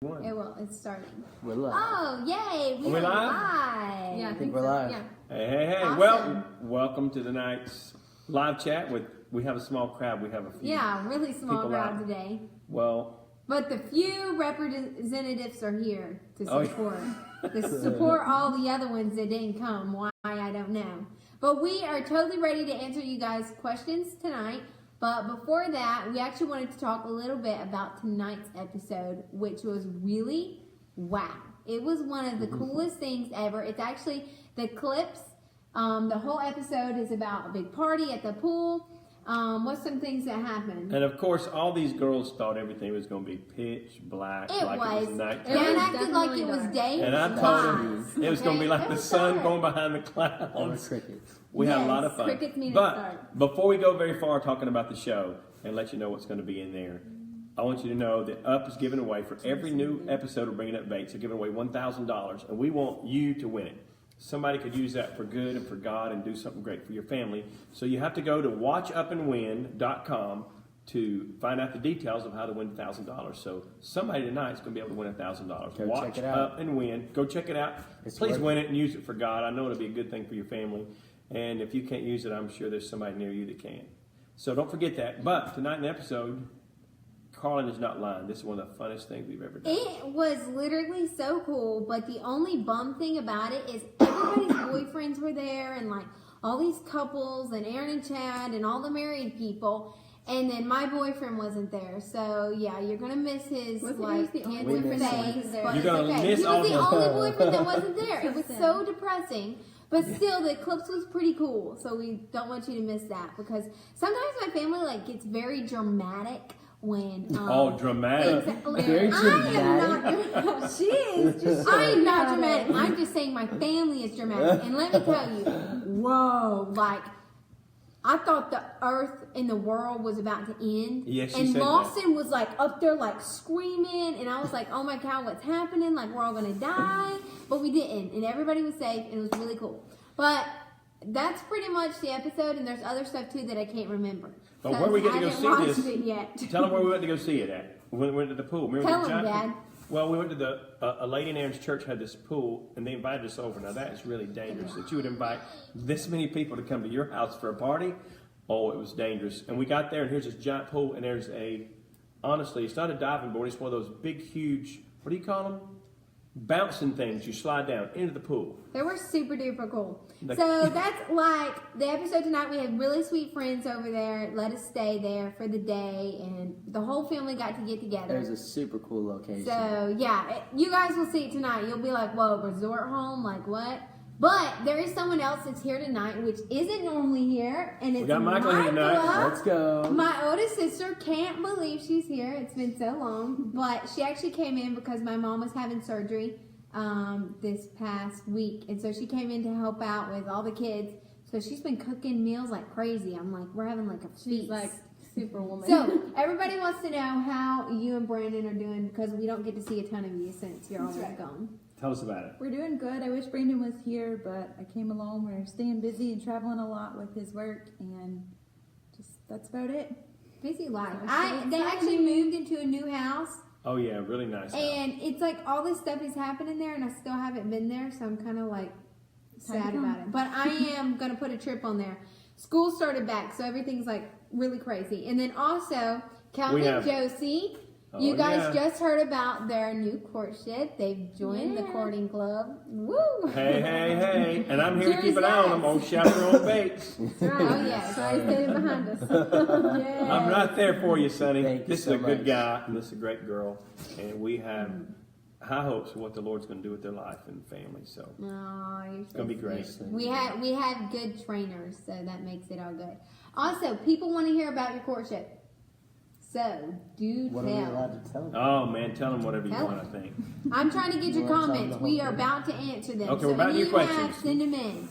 It's starting. We're live. Oh, yay! Are we live? Yeah, I think we're live. Yeah. Hey. Awesome. Well, welcome to tonight's live chat. We have a small crowd. We have a few. Yeah, really small people crowd out. today. Well, But the few representatives are here to Oh, yeah. support. To support all the other ones that didn't come. Why, I don't know. But we are totally ready to answer you guys' questions tonight. But before that, we actually wanted to talk a little bit about tonight's episode, which was really wow. It was one of the coolest things ever. It's actually the clips. The whole episode is about a big party at the pool. What's some things that happened? and of course, all these girls thought everything was going to be pitch black, It like was. it was nighttime. Dan acted like it was day. And I told them it was going to be like the sun going behind the Or clouds. crickets. We had a Yes, lot of fun. crickets mean it's But dark. before we go very far talking about the show and let you know what's going to be in there, I want you to know that Up is giving away for every new episode of Bringing Up Bates. They're giving away $1,000, and we want you to win it. Somebody could use that for good and for God and do something great for your family. So you have to go to watchupandwin.com to find out the details of how to win $1,000. So somebody tonight is going to be able to win $1,000. Go Watch check it out. Up and Win. Go check it out. It's Please worth win it and use it for God. I know it'll be a good thing for your family. And if you can't use it, I'm sure there's somebody near you that can. So don't forget that. But tonight in the episode, Carlin is not lying. This is one of the funnest things we've ever done. It was literally so cool, but the only bum thing about it is everybody's boyfriends were there and like all these couples and Aaron and Chad and all the married people. And then my boyfriend wasn't there, so yeah, you're gonna miss his like handsome face. But You're gonna it's okay. miss He all was the the- only boyfriend that wasn't there. It was so depressing. But still, the eclipse was pretty cool, so we don't want you to miss that because sometimes my family like gets very dramatic when Dramatic. Very I am not. She is. Just I am not dramatic. I'm just saying my family is dramatic. And let me tell you, whoa, like I thought the earth and the world was about to end. Yeah, she and said Lawson was like up there like screaming, and I was like, oh my God, what's happening? Like we're all gonna die, but we didn't, and everybody was safe, and it was really cool. But that's pretty much the episode, and there's other stuff too that I can't remember. But where we get to go see this? It yet. Tell them where we went to go see it at. We went to the pool. Remember Tell the them, giant- Dad. Well, we went to a lady in Aaron's church had this pool, and they invited us over. Now, that is really dangerous that you would invite this many people to come to your house for a party. Oh, it was dangerous. And we got there, and here's this giant pool, and there's honestly, it's not a diving board. It's one of those big, huge, what do you call them? Bouncing things you slide down into the pool. They were super duper cool. Like- So that's like the episode tonight. We had really sweet friends over there. Let us stay there for the day, and the whole family got to get together. There's a super cool location. So yeah, you guys will see it tonight. You'll be like, "Whoa, resort home? Like what?" But there is someone else that's here tonight, which isn't normally here, and it's got Michael here tonight. Michaela. Let's go. My oldest sister can't believe she's here. It's been so long. But she actually came in because my mom was having surgery this past week. And so she came in to help out with all the kids. So she's been cooking meals like crazy. I'm like, we're having like a feast. She's like superwoman. So everybody wants to know how you and Brandon are doing because we don't get to see a ton of you since you're always gone. Tell us about it. We're doing good. I wish Brandon was here, but I came along. We're staying busy and traveling a lot with his work, and just that's about it. Busy life. So They actually moved into a new house. Oh, yeah, really nice. house. And it's like all this stuff is happening there, and I still haven't been there, so I'm kind of like sad about it. But I am going to put a trip on there. School started back, so everything's like really crazy. And then also, Calvin and Josie, you guys just heard about their new courtship. They've joined the courting club. Woo! Hey. And I'm here to keep an eye on them on Chaperone Bates. That's right. Oh, yeah. Sorry, standing behind us. Yes. I'm right there for you, Sonny. Thank you This so is a good much. guy, and this is a great girl. And we have high hopes for what the Lord's going to do with their life and family. So Oh, it's going to be great. We have good trainers, so that makes it all good. Also, people want to hear about your courtship. So, do What are we tell. allowed to tell them? Oh, man, tell them whatever you Tell want, I think. I'm trying to get your You wanna tell them comments. the We whole are thing? about to answer them. Okay, so we're about if to you your questions. have, send them in.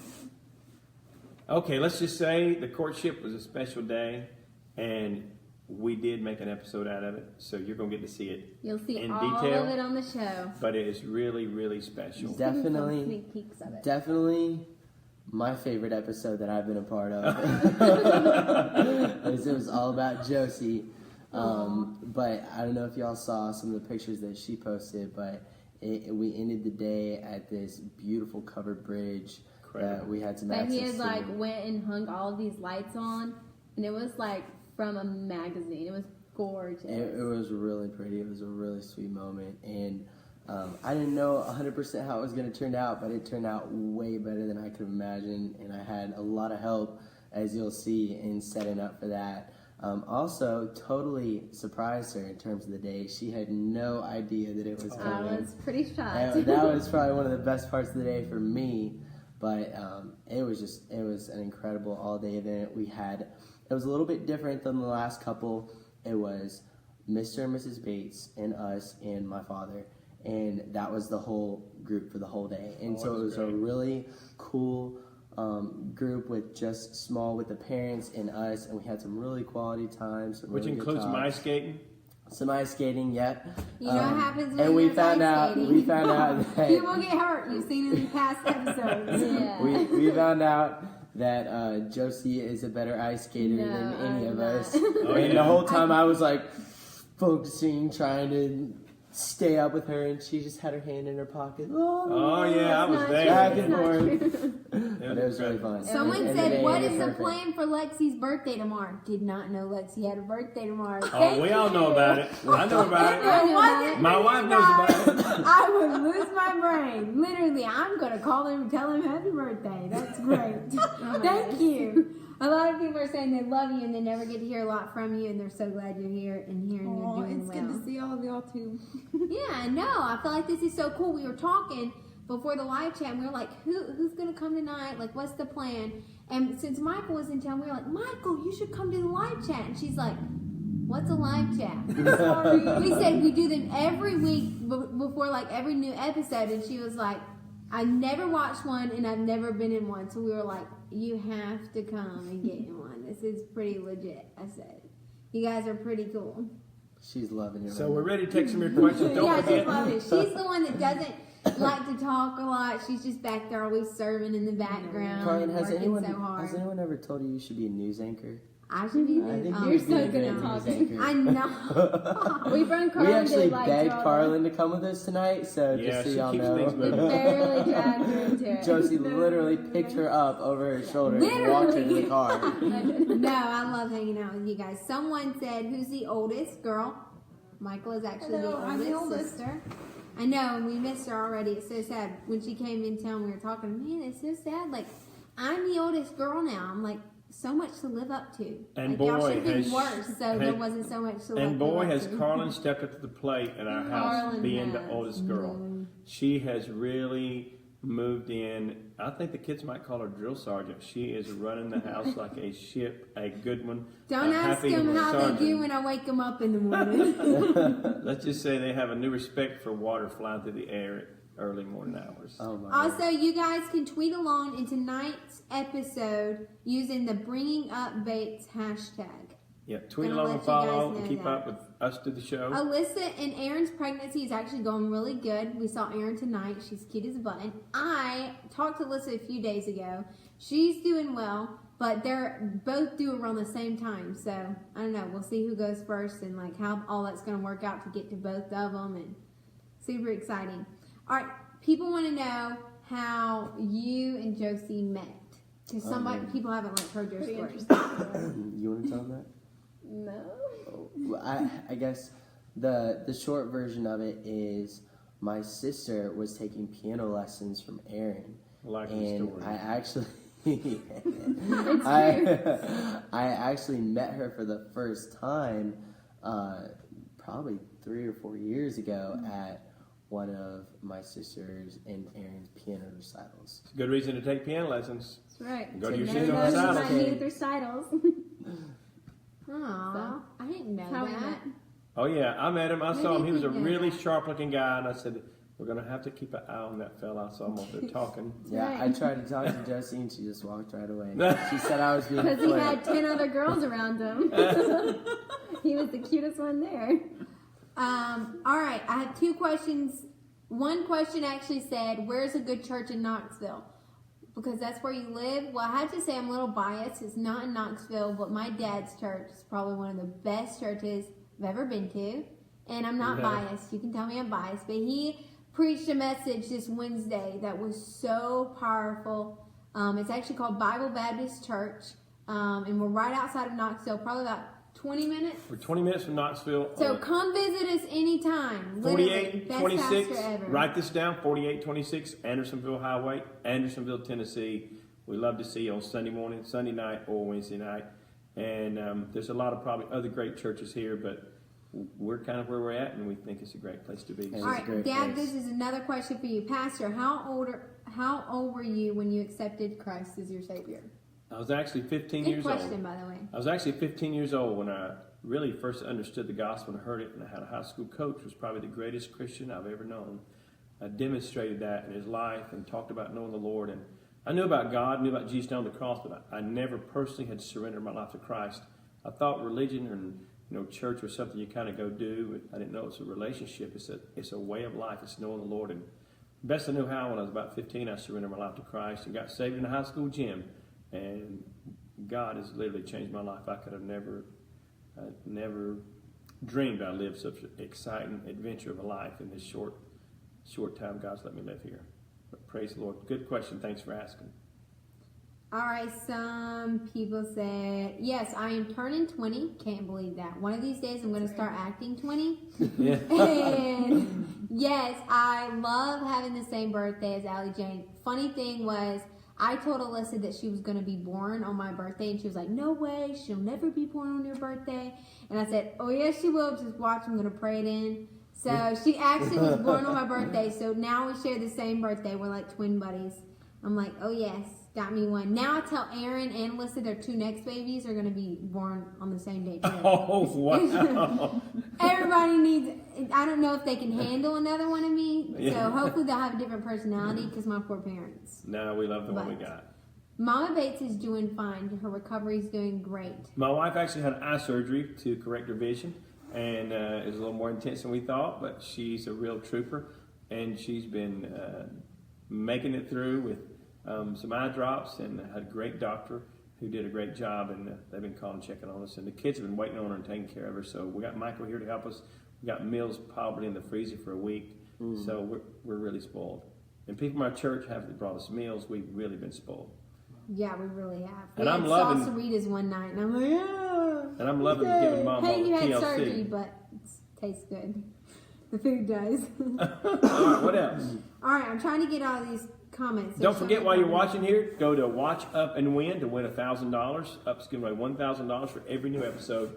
Okay, let's just say the courtship was a special day, and we did make an episode out of it. So you're going to get to see it You'll see in all detail. of it on the show. But it is really, really special. Definitely, Sneak peeks of it. definitely my favorite episode that I've been a part of. It was all about Josie. But I don't know if y'all saw some of the pictures that she posted, but we ended the day at this beautiful covered bridge that we had some That access he had to. like went and hung all of these lights on, and it was like from a magazine. It was gorgeous. It was really pretty. It was a really sweet moment, and I didn't know 100% how it was going to turn out, but it turned out way better than I could imagine, and I had a lot of help, as you'll see, in setting up for that. Also, totally surprised her in terms of the day. She had no idea that it was coming. I was pretty shocked. And that was probably one of the best parts of the day for me. But it was an incredible all-day event. It was a little bit different than the last couple. It was Mr. and Mrs. Bates and us and my father. And that was the whole group for the whole day. And so it was a really cool group with the parents and us, and we had some really quality times. Which includes some ice skating. Some ice skating, yep. You know what happens when and we there's found ice out skating. that You won't get hurt. You've seen it in past episodes. Yeah. we found out that Josie is a better ice skater than any of us. And the whole time I was like focusing, trying to stay up with her, and she just had her hand in her pocket. Oh yeah, I was there. Back and forth. But it was really fun. Someone And said, "What was is the perfect. plan for Lexi's birthday tomorrow?" Did not know Lexi had a birthday tomorrow. Oh, we all know about it. I know about it. I know about it. My wife knows about it. I would lose my brain. Literally, I'm going to call him and tell him happy birthday. That's great. Thank you. A lot of people are saying they love you and they never get to hear a lot from you, and they're so glad you're here and hearing you're doing it's well. good to see all of y'all too. Yeah, I know. I feel like this is so cool. We were talking before the live chat, and we were like, who's going to come tonight? Like, what's the plan? And since Michael was in town, we were like, Michael, you should come to the live chat. And she's like, what's a live chat? We said we do them every week before like every new episode, and she was like, I never watched one and I've never been in one. So we were like, you have to come and get in one. This is pretty legit. I said, you guys are pretty cool. She's loving it. So we're ready to take some of your questions. Don't Yeah, forget. she's loving it. She's the one that doesn't like to talk a lot. She's just back there always serving in the background, Carlin, has working so hard. anyone ever told you should be a news anchor? I should be I think oh, you you're would be so a good great at news talking. anchor. I know. We brought We Carlin actually to like begged draw Carlin to come with us tonight, so Yeah, just so she y'all keeps know. things We moving. barely dragged her into it. Josie literally picked her up over her shoulder and walked her to the car. No, I love hanging out with you guys. Someone said, who's the oldest girl? Michael is actually Hello, I'm the the oldest. sister. I know, and we missed her already. It's so sad. When she came in town, we were talking, man, it's so sad. Like, I'm the oldest girl now. I'm like, so much to live up to. And like, y'all boy, should have been has- worse, so there wasn't so much to live up to. And boy, has Carlin stepped up to the plate in our house, Carlin being has. the oldest girl. She has really moved in. I think the kids might call her drill sergeant. She is running the house like a ship, a good one. Don't a ask happy them how sergeant. they do when I wake them up in the morning. Let's just say they have a new respect for water flying through the air at early morning hours. Oh my God. Also, you guys can tweet along in tonight's episode using the Bringing Up Bates hashtag. Yeah, tweet Gonna along let and you follow guys and know keep that. up with us through the show. Alyssa and Aaron's pregnancy is actually going really good. We saw Aaron tonight. She's cute as a button. I talked to Alyssa a few days ago. She's doing well, but they're both due around the same time. So, I don't know. We'll see who goes first and like how all that's going to work out to get to both of them. And super exciting. All right. People want to know how you and Josie met. Because people haven't like heard your Pretty story. interesting. You want to tell them that? No. Well, I guess the short version of it is my sister was taking piano lessons from Aaron, I like the and story. I actually It's I actually met her for the first time probably 3 or 4 years ago at one of my sister's and Aaron's piano recitals. It's a good reason to take piano lessons. That's right. Go to your Never senior knows recitals. you might need recitals. Aw, I didn't know That's how we that. met. Oh yeah, I met him. I saw him. He was a Maybe he really did. sharp-looking guy, and I said, "We're gonna have to keep an eye on that fella." So I'm over there talking. Yeah, Right. I tried to talk to Josie and she just walked right away. She said I was being Because he flirty. had 10 other girls around him. He was the cutest one there. All right, I have 2 questions. One question actually said, where's a good church in Knoxville? Because that's where you live. Well, I have to say I'm a little biased. It's not in Knoxville, but my dad's church is probably one of the best churches I've ever been to. And I'm not biased. You can tell me I'm biased. But he preached a message this Wednesday that was so powerful. It's actually called Bible Baptist Church. And we're right outside of Knoxville, probably about 20 minutes. We're 20 minutes from Knoxville. So come visit us anytime. 4826. Write this down. 4826 Andersonville Highway, Andersonville, Tennessee. We love to see you on Sunday morning, Sunday night, or Wednesday night. And there's a lot of probably other great churches here, but we're kind of where we're at, and we think it's a great place to be. All right, Dad, this is another question for you. Pastor, how old were you when you accepted Christ as your Savior? I was actually 15 years old. Good question, by the way. I was actually 15 years old when I really first understood the gospel and heard it, and I had a high school coach who was probably the greatest Christian I've ever known. I demonstrated that in his life and talked about knowing the Lord. And I knew about God, knew about Jesus down on the cross, but I never personally had surrendered my life to Christ. I thought religion and church was something you kind of go do. I didn't know it's a relationship. It's a way of life. It's knowing the Lord. And best I knew how, when I was about 15, I surrendered my life to Christ and got saved in the high school gym. And God has literally changed my life. I could have never dreamed I'd live such an exciting adventure of a life in this short time God's let me live here. But praise the Lord. Good question. Thanks for asking. All right, some people said, yes, I am turning 20. Can't believe that. One of these days I'm going to start acting 20. Yeah. And yes, I love having the same birthday as Allie Jane. Funny thing was, I told Alyssa that she was going to be born on my birthday, and she was like, no way, she'll never be born on your birthday. And I said, oh, yes, she will. Just watch, I'm going to pray it in. So she actually was born on my birthday, so now we share the same birthday. We're like twin buddies. I'm like, oh, yes, got me one. Now I tell Aaron and Alyssa their two next babies are going to be born on the same day, too. Oh, wow. Everybody needs, I don't know if they can handle another one of me, so hopefully they'll have a different personality because my poor parents. No, we love the one we got. Mama Bates is doing fine. Her recovery is doing great. My wife actually had eye surgery to correct her vision, and it was a little more intense than we thought, but she's a real trooper, and she's been making it through with some eye drops, and had a great doctor who did a great job, and they've been calling and checking on us, and the kids have been waiting on her and taking care of her. So we got Michael here to help us. We got meals probably in the freezer for a week, so we're really spoiled. And people in our church have brought us meals. We've really been spoiled. Yeah, we really have. And I'm loving salsaritas one night, and I'm like, yeah. And I'm loving giving Mom all Hey, the you had TLC. surgery, but it tastes good. The food does. All right, what else? All right, I'm trying to get all these comments. Don't forget, while you're watching here, go to Watch Up and Win to win $1,000. Up's giving away $1,000 for every new episode.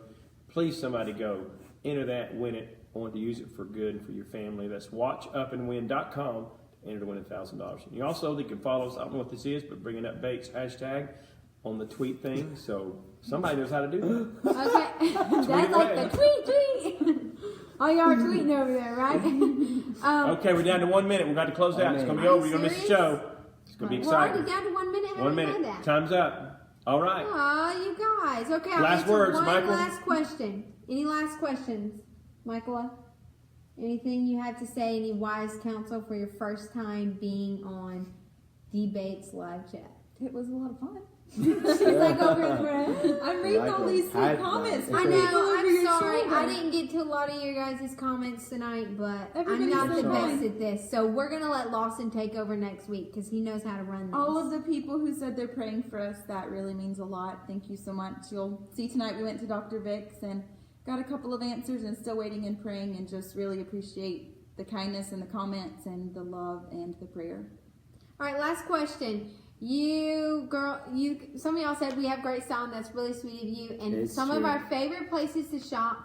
Please, somebody go enter that, win it. I want to use it for good and for your family. That's watchupandwin.com to enter to win $1,000. And you also, they can follow us. I don't know what this is, but Bringing Up Bates hashtag on the tweet thing. So somebody knows how to do that. Okay, that's like the tweet. Oh, y'all are tweeting over there, right? Okay, we're down to 1 minute. We're about to close out. It's going to be over. You're going to miss the show. It's going to be We're already exciting. down to 1 minute. How 1 did you minute. know that? Time's up. All right. Aw, you guys. Okay, I'll Last answer words, one Michael. last question. Any last questions, Michaela? Anything you have to say? Any wise counsel for your first time being on Debates live chat? It was a lot of fun. She's like over here. I'm reading all these sweet comments. I People know, over I'm your sorry. shoulder. I didn't get to a lot of your guys' comments tonight, but Everybody's I'm not so the best nice. at this. So we're going to let Lawson take over next week because he knows how to run this. All of the people who said they're praying for us, that really means a lot. Thank you so much. You'll see tonight we went to Dr. Vic's and got a couple of answers and still waiting and praying, and just really appreciate the kindness and the comments and the love and the prayer. All right, last question. Some of y'all said we have great style, and that's really sweet of you. And It's some of true. our favorite places to shop,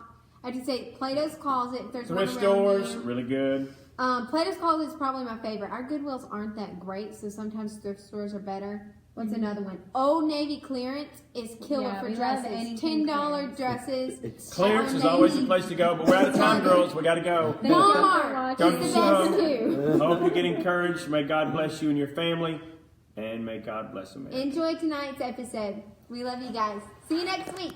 I have to say Plato's Closet. If there's Thrift one around stores, you. really good. Plato's Closet is probably my favorite. Our Goodwills aren't that great, so sometimes thrift stores are better. What's another one? Old Navy clearance is killer Yeah, for we love dresses. anything $10 clearance. dresses. Clearance Old is always the Navy. place to go, but we're out of time, girls. We got to go. Walmart Go is to the the best show. too. Hope you get encouraged. May God bless you and your family, and may God bless America. Enjoy tonight's episode. We love you guys. See you next week.